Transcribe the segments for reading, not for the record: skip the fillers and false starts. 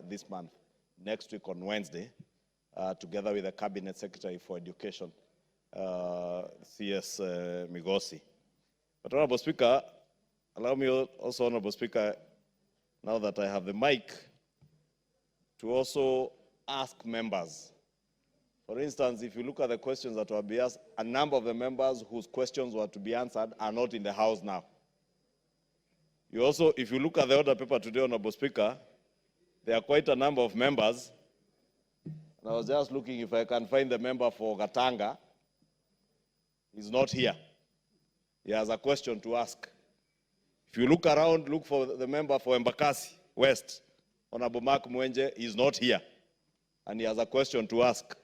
this month, next week on Wednesday, together with the Cabinet Secretary for Education, CS Migosi. But Honorable Speaker, allow me also, Honorable Speaker, now that I have the mic, to also ask members. For instance, if you look at the questions that were being asked, a number of the members whose questions were to be answered are not in the House now. You also, if you look at the order paper today, Honorable Speaker, there are quite a number of members. And I was just looking if I can find the member for Gatanga. He's not here. He has a question to ask. If you look around, look for the member for Embakasi West, Honorable Mark Mwenje. He's not here. And he has a question to ask.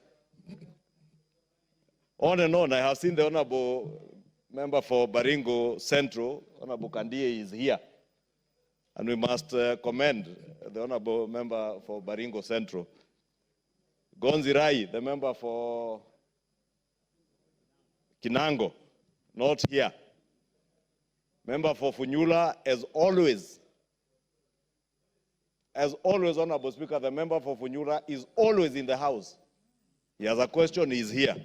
On and on, I have seen the Honorable member for Baringo Central, Honorable Kandie, is here. And we must commend the Honorable member for Baringo Central. Gonzi Rai, the member for Kinango, not here. Member for Funyula, as always, Honorable Speaker, the member for Funyula is always in the House. He has a question, he is here.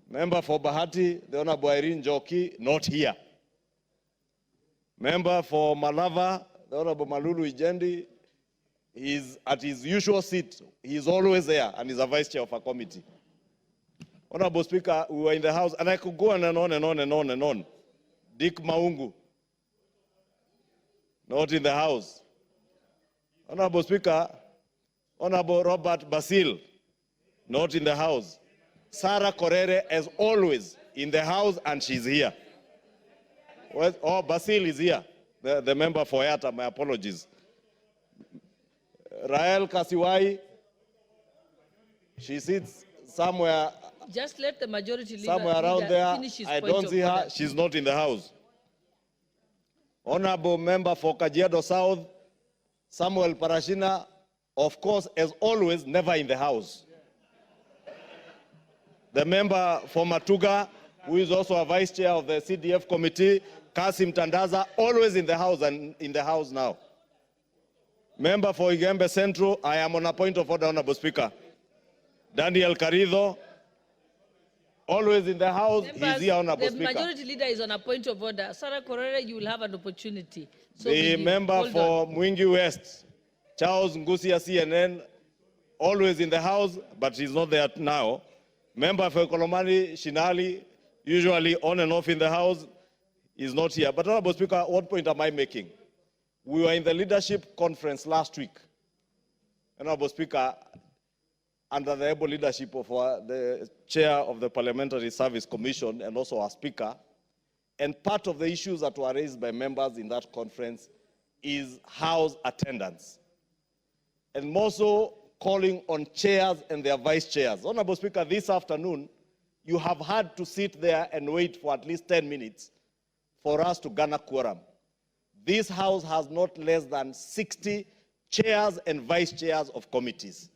Member for Bahati, the Honorable Irene Joki, not here. Member for Malava, the Honorable Malulu Ijendi, is at his usual seat. He is always there, and is a vice chair of a committee. Honorable Speaker, we were in the House, and I could go on and on and on and on and on. Dick Maungu, not in the House. Honorable Speaker, Honorable Robert Basil, not in the House. Sarah Korere, as always, in the House, and she's here. Oh, Basil is here, the member for Yata, my apologies. Rael Kasiwai, she sits somewhere. Just let the majority leader somewhere around there. finish his I point don't of see her. order. She's not in the House. Honorable member for Kajiado South, Samuel Parashina, of course, as always, never in the House. The member for Matuga, who is also a vice chair of the CDF committee, Kasim Tandaza, always in the House and in the House now. Member for Igembe Central, I am on a point of order, Honorable Speaker. Daniel Carido, always in the House. Members, he's here, Honorable the Speaker. majority leader is on a point of order. Sarah Korere, you will have an opportunity. So The member for Mwingi West, Charles Ngusia CNN, always in the House, but he's not there now. Member for Kolomani Shinali, usually on and off in the House, is not here. But Honorable Speaker, what point am I making? We were in the leadership conference last week. Honorable Speaker, under the able leadership of the chair of the Parliamentary Service Commission and also our speaker, and part of the issues that were raised by members in that conference is House attendance. And more so, calling on chairs and their vice chairs. Honorable Speaker, this afternoon, you have had to sit there and wait for at least 10 minutes for us to garner quorum. This House has not less than 60 chairs and vice chairs of committees.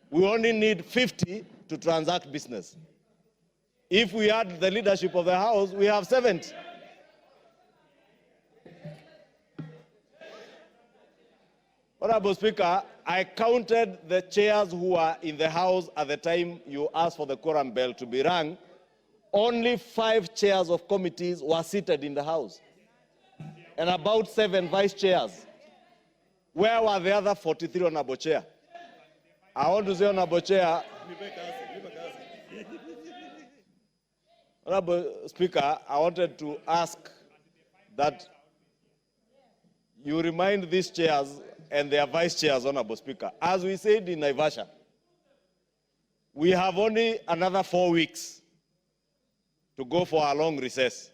We only need 50 to transact business. If we add the leadership of the House, we have 70. Honorable Speaker, I counted the chairs who were in the House at the time you asked for the quorum bell to be rung. Only 5 chairs of committees were seated in the House, and about 7 vice chairs. Where were the other 43, Honorable Chair? I want to say, Honorable Chair, Honorable Speaker, I wanted to ask that you remind these chairs and their vice chairs, Honorable Speaker. As we said in Naivasha, we have only another 4 weeks to go for a long recess.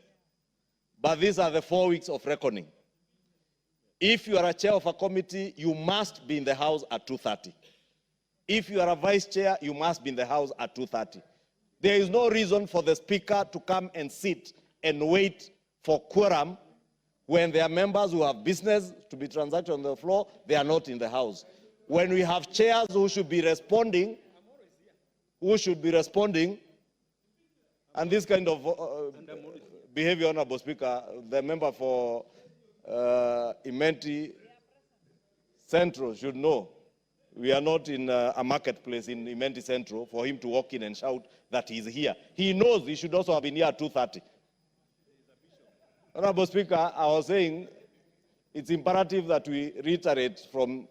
But these are the 4 weeks of reckoning. If you are a chair of a committee, you must be in the House at 2:30. If you are a vice chair, you must be in the House at 2:30. There is no reason for the Speaker to come and sit and wait for quorum when there are members who have business to be transacted on the floor. They are not in the House. When we have chairs who should be responding, and this kind of behavior, Honorable Speaker, the member for Imenti Central should know we are not in a marketplace in Imenti Central for him to walk in and shout that he's here. He knows he should also have been here at 2:30. Honorable Speaker, I was saying it's imperative that we reiterate from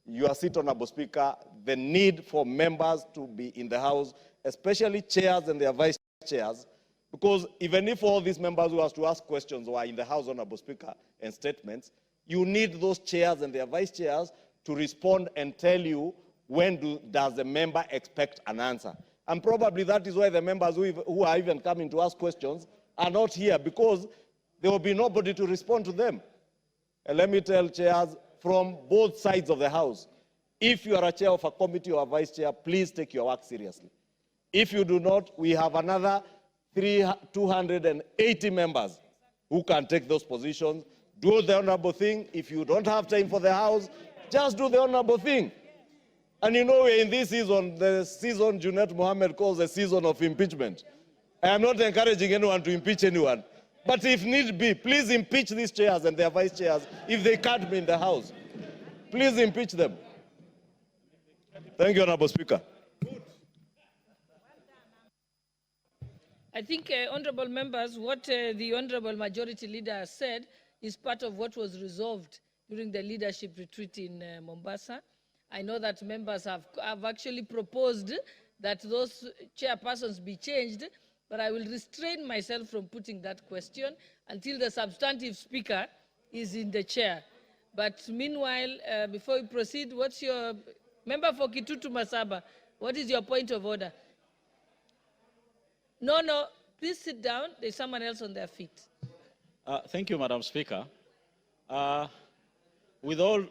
your seat, Honorable Speaker, the need for members to be in the House, especially chairs and their vice chairs, because even if all these members who have to ask questions were in the House, Honorable Speaker, and statements, you need those chairs and their vice chairs to respond and tell you when does the member expect an answer. And probably that is why the members who are even coming to ask questions are not here, because there will be nobody to respond to them. And let me tell chairs from both sides of the House, if you are a chair of a committee or a vice chair, please take your work seriously. If you do not, we have another 280 members who can take those positions. Do the honorable thing. If you don't have time for the House, just do the honorable thing. And you know, we're in this season, the season Junet Mohammed calls the season of impeachment. I am not encouraging anyone to impeach anyone. But if need be, please impeach these chairs and their vice chairs if they can't be in the House. Please impeach them. Thank you, Honorable Speaker. I think, honorable members, what the honorable majority leader has said is part of what was resolved during the leadership retreat in Mombasa. I know that members have actually proposed that those chairpersons be changed, but I will restrain myself from putting that question until the substantive speaker is in the chair. But meanwhile, before we proceed, what's your, member for Kitutu Masaba, what is your point of order? No, please sit down. There's someone else on their feet. Thank you, Madam Speaker. With all